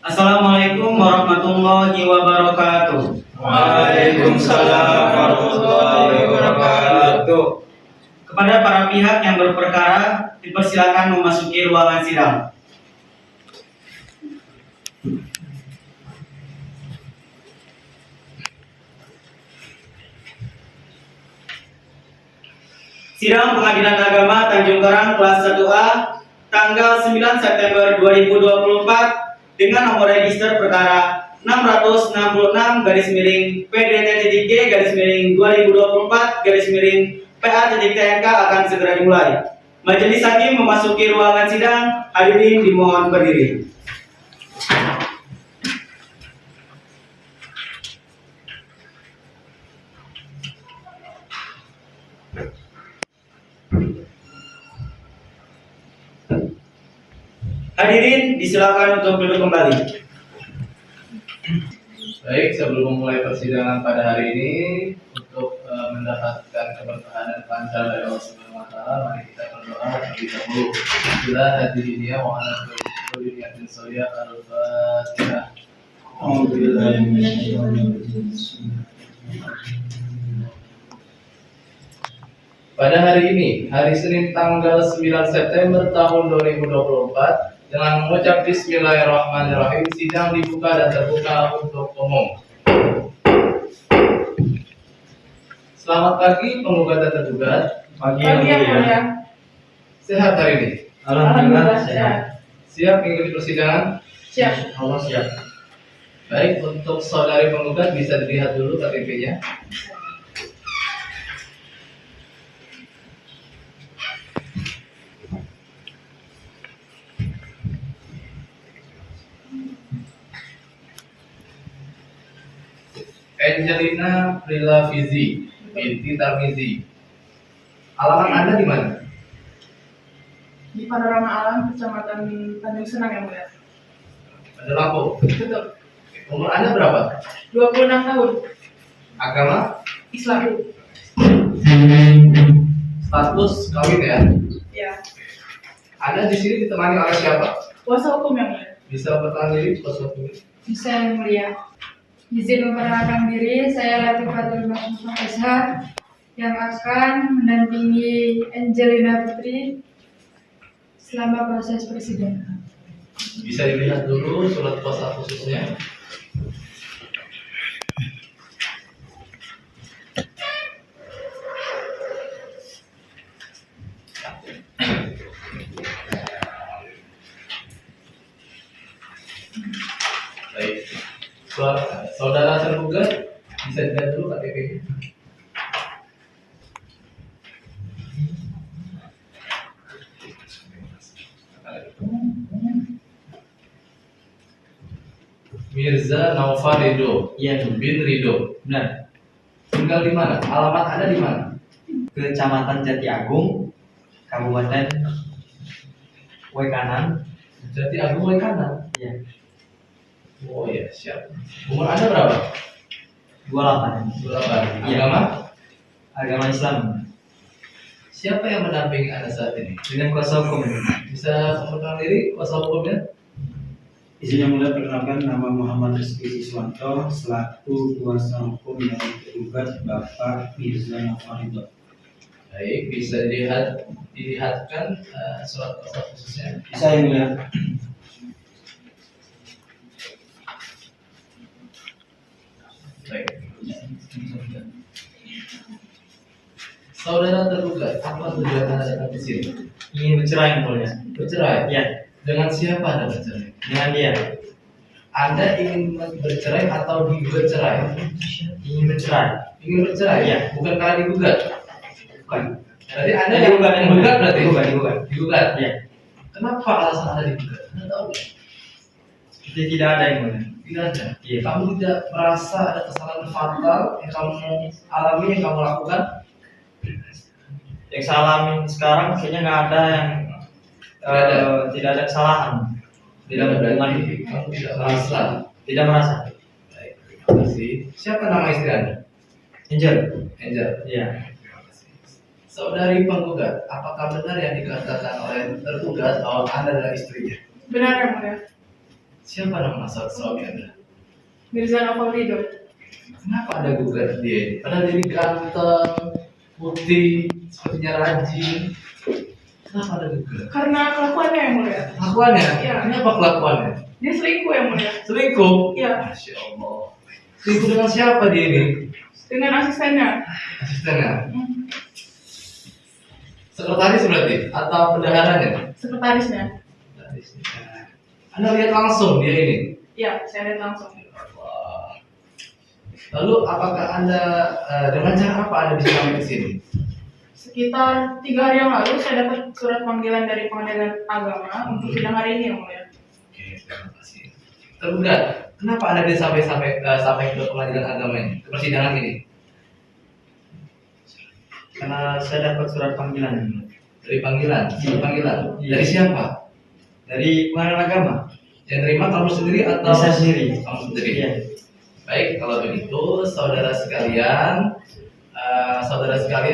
Assalamualaikum warahmatullahi wabarakatuh. Waalaikumsalam warahmatullahi wabarakatuh. Kepada para pihak yang berperkara, dipersilakan memasuki ruangan sidang. Sidang Pengadilan Agama Tanjung Karang kelas 1A tanggal 9 September 2024 dengan nomor register perkara 666-G-2024-PA-TNK akan segera dimulai. Majelis Hakim memasuki ruangan sidang. Hadirin dimohon berdiri. Hadirin disilakan untuk duduk kembali. Baik, sebelum memulai persidangan pada hari ini, untuk mendapatkan keberkahan dan lancar dari Allah Subhanahu wa Ta'ala, mari kita berdoa terlebih dahulu. Bila hadirin ya, mohon berdiri soya al-Fatihah. Pada hari ini, hari Senin tanggal 9 September tahun 2024, dengan mengucap Bismillahirrahmanirrahim, sidang dibuka dan terbuka untuk umum. Selamat pagi penggugat dan tergugat. Pagi yang mulia. Sehat hari ini? Alhamdulillah sehat. Siap mengikuti persidangan? Siap. Allah siap. Baik, untuk saudari penggugat bisa dilihat dulu KTP-nya. Angelina Prilavizi binti Tarmizi. Alamat Anda di mana? Di Panorama Alam, Kecamatan Tanjung Senang yang mulia. Pada Lampung. Betul. Umur Anda berapa? 26 tahun. Agama? Islam. Status kawin ya? Ya. Anda di sini ditemani oleh siapa? Kuasa hukum yang mulia. Bisa bertahan diri kuasa hukum? Bisa yang mulia. Izin memperkenalkan diri, saya Latifatul Masmuha Eshar yang akan mendampingi Angelina Putri selama proses persidangan. Bisa dilihat dulu surat kuasa khususnya. Baik. Saudara tergugat bisa dilihat dulu KTP-nya. Mirza Naufal Ridho. Iya, bin Ridho. benar. Tinggal di mana? Alamat Anda di mana? Kecamatan Jati Agung, Kabupaten Wekanan. Jati Agung Way Kanan. Ya, Oh ya, siap. Umur Anda berapa? 28. 28. Iya. Agama? Agama Islam. Siapa yang mendampingi Anda saat ini? Dengan kuasa hukum. Bisa memperkenalkan diri kuasa hukumnya? Izin yang mulia, perkenalkan nama Muhammad Rizky Siswanto selaku kuasa hukum dari tergugat Bapak Mirza Naufal Ridho. Baik, bisa dilihatkan surat kuasa khususnya. Bisa yang mulia. Baik. Saudara tergugat, apa tujuan Anda datang ke sini? Ingin bercerai yang mulia. Bercerai? Ya, Dengan siapa Anda bercerai? dengan dia. Anda ingin bercerai atau dibercerai? Ingin bercerai. Ingin bercerai? Iya. Bukan karena digugat. Bukan. Berarti Anda Yang digugat, yang digugat mulia. berarti? Digugat. Digugat. Ya, Kenapa alasan Anda digugat? Anda tahu nggak? jadi tidak ada yang mulia. Tidak ada. Iya. Kamu tidak merasa ada kesalahan fatal yang kamu alami, yang kamu lakukan? Yang saya alami sekarang kayaknya nggak ada yang tidak ada kesalahan. Tidak berhubungan. Kamu tidak merasa. Tidak merasa. Baik, terima kasih. Siapa nama istri Anda? Angel. Angel. Iya. Terima kasih. Saudari penggugat, apakah benar yang dikatakan oleh tergugat bahwa Anda adalah istrinya? Benar yang mulia. Siapa nama suami Anda? Mirza Nofal-Ridho. Kenapa Anda gugat dia ini? Padahal dia ini ganteng, putih, sepertinya rajin. Kenapa Anda gugat? Karena kelakuannya yang mulia. Kelakuannya? Iya. Kenapa kelakuannya? Dia selingkuh yang mulia. Selingkuh? Iya. Masya Allah. Selingkuh dengan siapa dia ini? Dengan asistennya. Asistennya? Sekretaris berarti? Atau bendaharanya? Sekretarisnya. Anda lihat langsung dia ini? Iya, saya lihat langsung. Wah. Lalu apakah Anda dengan cara apa Anda bisa sampai ke sini? Sekitar 3 hari yang lalu saya dapat surat panggilan dari pengadilan agama untuk sidang hari ini yang mulia. Oke, terima kasih. Tergugat, kenapa Anda bisa sampai ke pengadilan agama ini, ke persidangan ini? Karena saya dapat surat panggilan Dari panggilan, surat panggilan. Iya. Dari siapa? dari pengadilan agama. Yang terima kamu sendiri atau Saya sendiri. kamu sendiri? Iya. Baik, kalau begitu saudara sekalian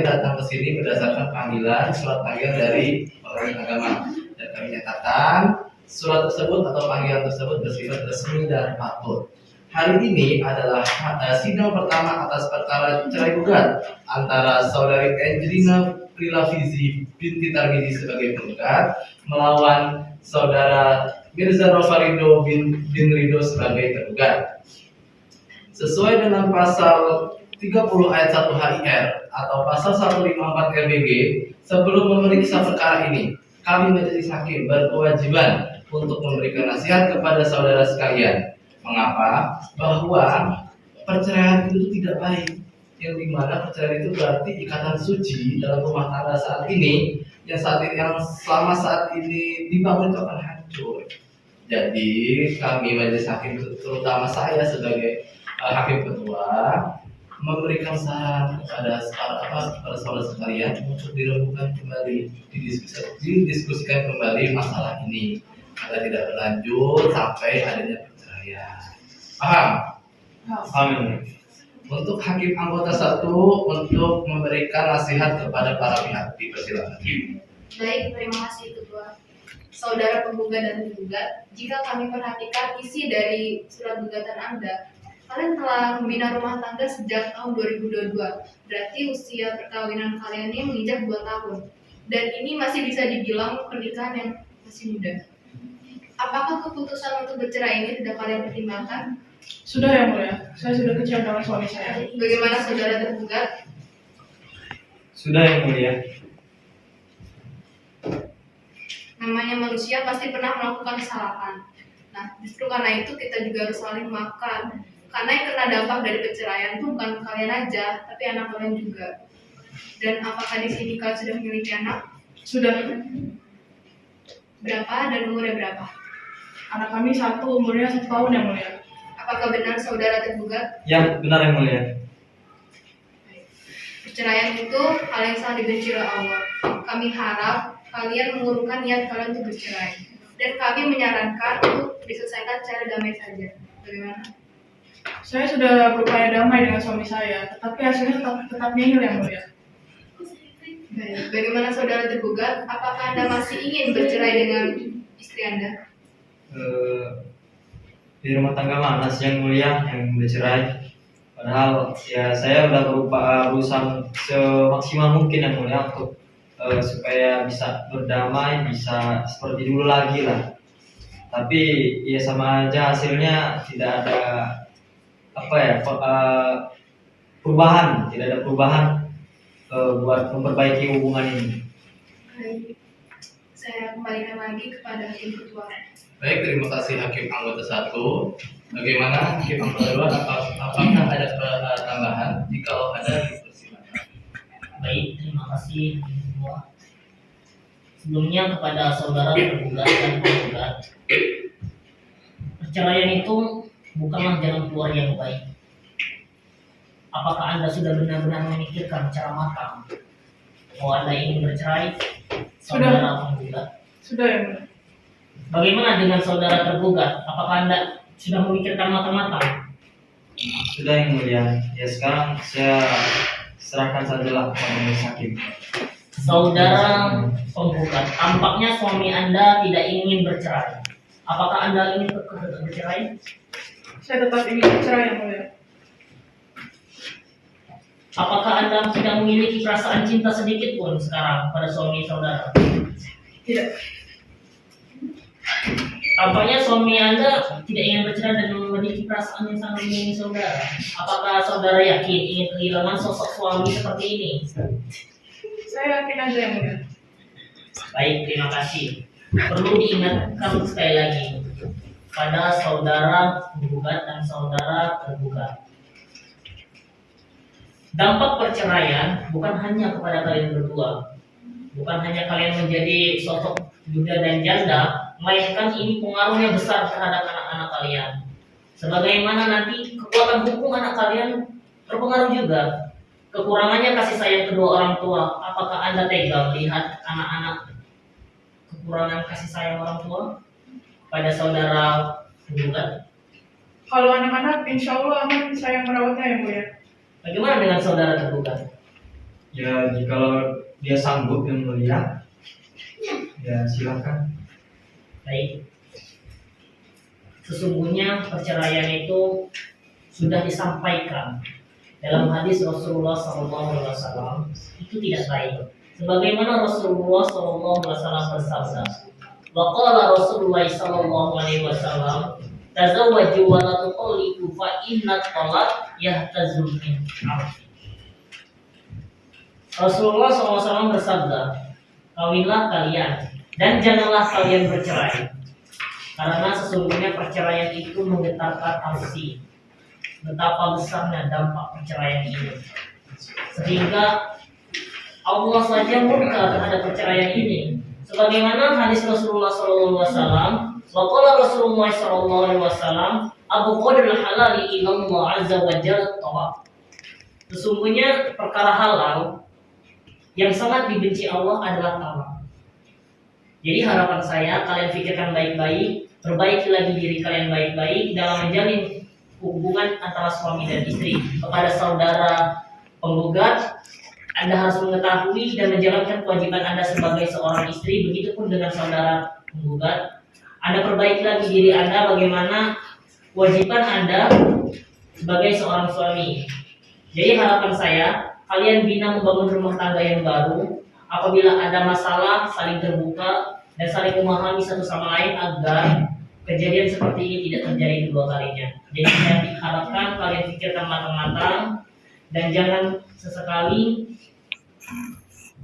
datang ke sini berdasarkan panggilan, surat panggilan dari pengadilan agama, dan kami nyatakan surat tersebut atau panggilan tersebut bersifat resmi dan patut. Hari ini adalah sidang pertama atas perkara cerai gugat antara saudari Angelina Prilavizi binti Tarmidi sebagai penggugat melawan saudara Mirza Nofal-Ridho bin Ridho sebagai tergugat. Sesuai dengan pasal 30 ayat 1 HIR atau pasal 154 LBG, sebelum memeriksa perkara ini, kami majelis hakim berkewajiban untuk memberikan nasihat kepada saudara sekalian. Mengapa? Bahwa perceraian itu tidak baik. Yang dimana perceraian itu berarti ikatan suci dalam rumah tangga saat ini, yang selama saat ini dibangun itu akan hancur. Jadi kami majelis hakim, terutama saya sebagai hakim ketua, memberikan saran kepada saudara sekalian untuk dirembukan kembali, didiskusikan kembali masalah ini agar tidak berlanjut sampai adanya perceraian. Paham? Amin. Untuk hakim anggota 1 untuk memberikan nasihat kepada para pihak, dipersilakan. Baik, terima kasih Ketua. Saudara penggugat dan tergugat, jika kami perhatikan isi dari surat gugatan Anda, kalian telah membina rumah tangga sejak tahun 2022. Berarti usia perkawinan kalian ini menginjak 2 tahun. Dan ini masih bisa dibilang pernikahan yang masih muda. Apakah keputusan untuk bercerai ini tidak kalian pertimbangkan? Sudah yang mulia. Saya sudah kecewa dengan suami saya. Bagaimana saudara tergugat? Sudah yang mulia. Namanya manusia pasti pernah melakukan kesalahan. Nah, justru karena itu kita juga harus saling maafkan. Karena yang kena dampak dari perceraian itu bukan kalian aja, tapi anak kalian juga. Dan apakah di sini kalian sudah memiliki anak? Sudah. Berapa dan umurnya berapa? Anak kami 1, umurnya 1 tahun yang mulia. Apakah benar saudara tergugat? Yang benar yang mulia. Perceraian itu hal yang sangat dibenci oleh Allah. Kami harap kalian mengurungkan niat kalian untuk bercerai. Dan kami menyarankan untuk diselesaikan secara damai saja. Bagaimana? Saya sudah berupaya damai dengan suami saya, tetapi hasilnya tetap nihil yang mulia. Baik. Bagaimana saudara tergugat? Apakah Anda masih ingin bercerai dengan istri Anda? Di rumah tangga mana sih yang mulia yang bercerai? Padahal ya saya udah berusaha semaksimal mungkin yang mulia untuk supaya bisa berdamai, bisa seperti dulu lagi lah. Tapi ya sama aja hasilnya tidak ada perubahan, tidak ada perubahan buat memperbaiki hubungan ini. Baik. Saya kembalikan lagi kepada hakim ketua. Baik, terima kasih hakim anggota 1. Bagaimana hakim anggota 2? Apakah ada tambahan? Jika ada, dipersilakan. Baik, terima kasih semua. Sebelumnya kepada saudara tergugat dan penggugat, perceraian itu bukanlah jalan keluar yang baik. Apakah Anda sudah benar-benar memikirkan secara matang bahwa Anda ingin bercerai, saudara penggugat? Sudah yang mulia. Bagaimana dengan saudara tergugat? Apakah Anda sudah memikirkan matang-matang? Sudah yang mulia. Ya sekarang saya serahkan sajalah kepada majelis hakim. Saudara penggugat, tampaknya suami Anda tidak ingin bercerai. Apakah Anda ingin tetap bercerai? Saya tetap ingin bercerai yang mulia. Apakah Anda tidak memiliki perasaan cinta sedikit pun sekarang pada suami saudara? Tidak. Tampaknya suami Anda tidak ingin bercerai dan memiliki perasaan yang sangat menyayangi saudara. Apakah saudara yakin ingin kehilangan sosok suami seperti ini? Saya yakin aja yang mulia. Baik, terima kasih. Perlu diingatkan sekali lagi pada saudara penggugat dan saudara tergugat. Dampak perceraian bukan hanya kepada kalian berdua, bukan hanya kalian menjadi sosok duda dan janda, melainkan ini pengaruhnya besar terhadap anak-anak kalian. Sebagaimana nanti kekuatan hukum anak kalian terpengaruh juga. Kekurangannya kasih sayang kedua orang tua. Apakah Anda tega melihat anak-anak kekurangan kasih sayang orang tua pada saudara penggugat? Kalau anak-anak, insya Allah aman saya merawatnya yang mulia. Bagaimana dengan saudara tergugat? Ya jikalau dia sanggup yang mulia, ya silakan. Baik. Sesungguhnya perceraian itu sudah disampaikan dalam hadis Rasulullah SAW, itu tidak baik. Sebagaimana Rasulullah SAW bersabda, waqala Rasulullah SAW, tazawwaju wa la tutalliqu fa inna talaq yahtazul min arfi. Rasulullah SAW bersabda, kawinlah kalian dan janganlah kalian bercerai, karena sesungguhnya perceraian itu menggetarkan arsi. Betapa besarnya dampak perceraian ini, sehingga Allah saja murka terhadap perceraian ini. Sebagaimana hadis Rasulullah SAW, waqala Rasulullah SAW, Abu Qadr halali ilallah azza wa jalla talaq. Sesungguhnya perkara halal yang sangat dibenci Allah adalah talak. Jadi harapan saya kalian pikirkan baik-baik, perbaiki lagi diri kalian baik-baik dalam menjalin hubungan antara suami dan istri. Kepada saudara penggugat, Anda harus mengetahui dan menjalankan kewajiban Anda sebagai seorang istri. Begitupun dengan saudara penggugat, Anda perbaiki lagi diri Anda bagaimana kewajiban Anda sebagai seorang suami. Jadi harapan saya, kalian bina membangun rumah tangga yang baru. Apabila ada masalah, saling terbuka dan saling memahami satu sama lain agar kejadian seperti ini tidak terjadi kedua kalinya. Jadi saya harapkan kalian pikirkan matang-matang dan jangan sesekali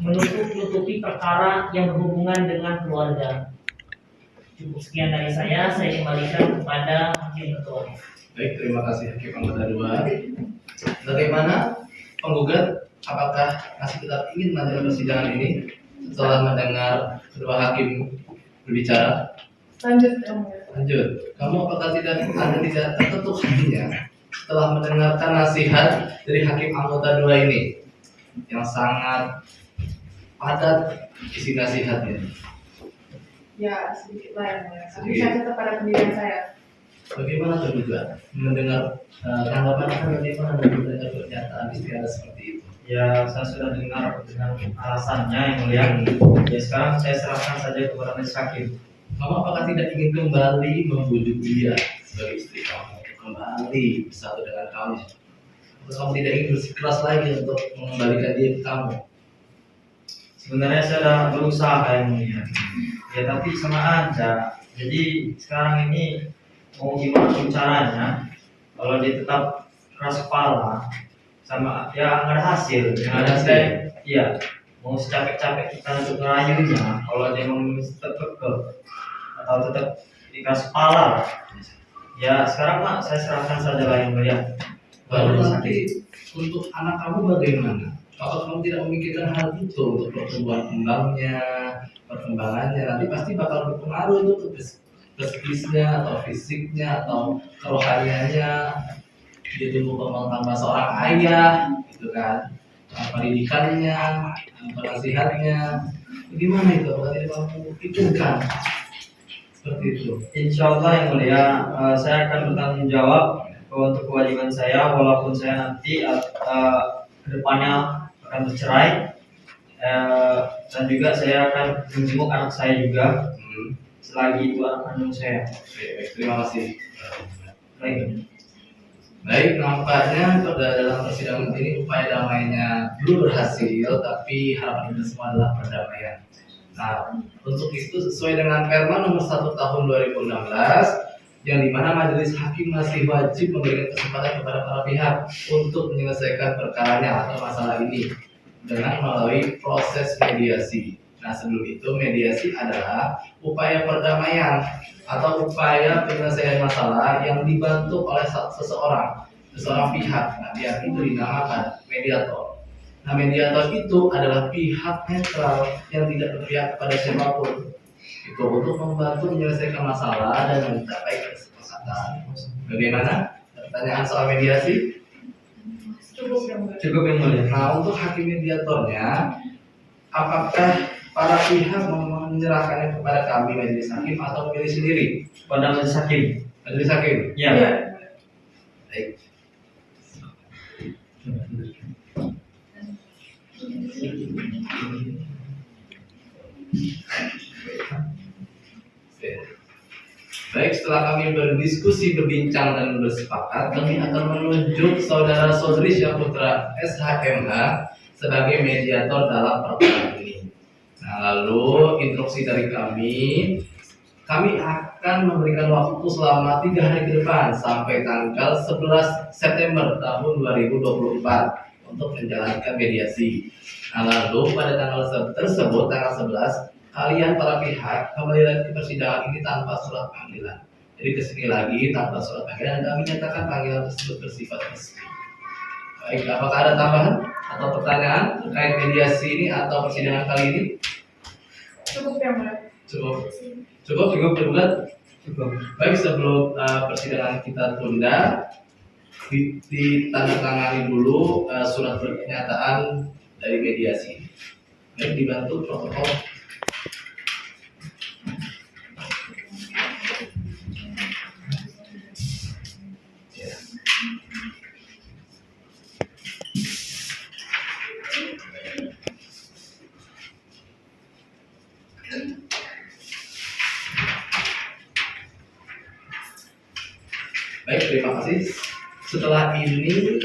menutupi perkara yang berhubungan dengan keluarga. Cukup sekian dari saya kembalikan kepada Hakim Ketua. Baik, terima kasih Hakim Anggota 2. Bagaimana penggugat, apakah masih tetap ingin melanjutkan persidangan ini setelah mendengar kedua hakim berbicara? Lanjut yang mulia. Lanjut. Kamu apakah Anda tidak terketuk hatinya setelah mendengarkan nasihat dari Hakim Anggota 2 ini yang sangat padat isi nasihatnya? Ya sedikit lah yang mulia. Tapi Sedikit. saya tetap pada pendirian saya. Bagaimana tergugat mendengar tanggapan Anda, bagaimana mendengar pernyataan istri Anda seperti itu? Ya saya sudah dengar dengan alasannya yang mulia. Ya sekarang saya serahkan saja kepada majelis hakim. Kamu apakah tidak ingin kembali membujuk dia sebagai istri kamu untuk kembali bersatu dengan kamu? Atau kamu tidak ingin bersikeras lagi untuk mengembalikan dia ke kamu? Sebenarnya saya sudah berusaha yang mulia. Ya tapi sama aja. Jadi sekarang ini mau gimana pun caranya, kalau dia tetap keras kepala, sama ya nggak ada hasil. Yang ada saya, iya mau secapek-capek kita untuk ngerayunya, kalau dia mau tetap kekeh atau tetap keras kepala, ya sekarang mah saya serahkan saja lah yang mulia. Lalu nanti untuk anak kamu bagaimana? Kalau kamu tidak memikirkan hal itu untuk perkembangannya, nanti pasti bakal berpengaruh itu ke psikisnya atau fisiknya atau kerohaniannya. Dia tumbuh kembang tanpa seorang ayah, gitu kan? Pendidikannya, penasihatnya, bagaimana itu? Apakah tidak kamu pikirkan seperti itu? Insya Allah yang mulia, saya akan bertanggung jawab untuk kewajiban saya, walaupun saya nanti kedepannya akan bercerai. Dan juga saya akan menjenguk anak saya juga selagi itu anak kandung saya. Oke, baik, terima kasih. Baik. Baik, nampaknya pada dalam persidangan ini upaya damainya belum berhasil, tapi harapan kita semua adalah perdamaian. Nah, untuk itu sesuai dengan Perma nomor 1 tahun 2016, yang dimana majelis hakim masih wajib memberikan kesempatan kepada para pihak untuk menyelesaikan perkaranya atau masalah ini dengan melalui proses mediasi. Nah, sebelum itu mediasi adalah upaya perdamaian atau upaya penyelesaian masalah yang dibantu oleh seseorang pihak. Nah, dia itu dinamakan mediator. Nah, mediator itu adalah pihak netral yang tidak berpihak kepada siapapun. Itu untuk membantu menyelesaikan masalah dan mencapai kesepakatan. Bagaimana? Pertanyaan soal mediasi? Cukup yang mulia. Cukup yang mulia. Nah, untuk hakim mediatornya, apakah para pihak menyerahkannya kepada kami majelis hakim atau memilih sendiri? Pada majelis hakim. Majelis hakim. Ya. Iya. Baik. Baik, setelah kami berdiskusi, berbincang dan bersepakat, kami akan menunjuk saudara Sodri Syaputra SHMH sebagai mediator dalam perkara ini. Nah, lalu instruksi dari kami akan memberikan waktu selama 3 hari ke depan sampai tanggal 11 September tahun 2024 untuk menjalankan mediasi. Nah, lalu pada tanggal tersebut, tanggal 11, kalian para pihak kembali lagi ke persidangan ini tanpa surat panggilan. Jadi kesini lagi tanpa surat panggilan dan kami nyatakan panggilan tersebut bersifat resmi. Baik, apakah ada tambahan atau pertanyaan terkait mediasi ini atau persidangan kali ini? Cukup yang mulia. Cukup tergugat. Cukup. Baik, sebelum persidangan kita tunda, ditandatangani dulu surat pernyataan dari mediasi. Baik, dibantu protokol. Baik, terima kasih. Setelah ini,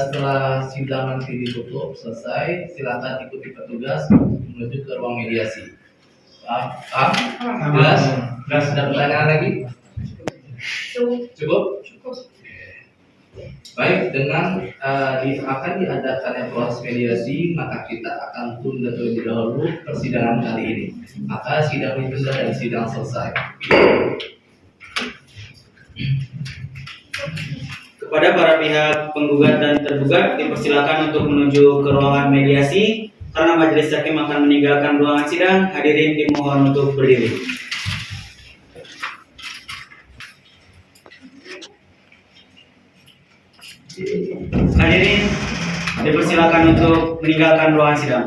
setelah sidang nanti ditutup selesai, silakan ikuti petugas menuju ke ruang mediasi. Paham? Jelas? Ada pertanyaan lagi? Cukup? Baik, dengan akan diadakannya proses mediasi, maka kita akan tunda terlebih dahulu persidangan kali ini. Maka sidang ditunda dan sidang selesai. Kepada para pihak penggugat dan tergugat dipersilakan untuk menuju ke ruangan mediasi karena majelis hakim akan meninggalkan ruangan sidang. Hadirin dimohon untuk berdiri. Hadirin dipersilakan untuk meninggalkan ruangan sidang.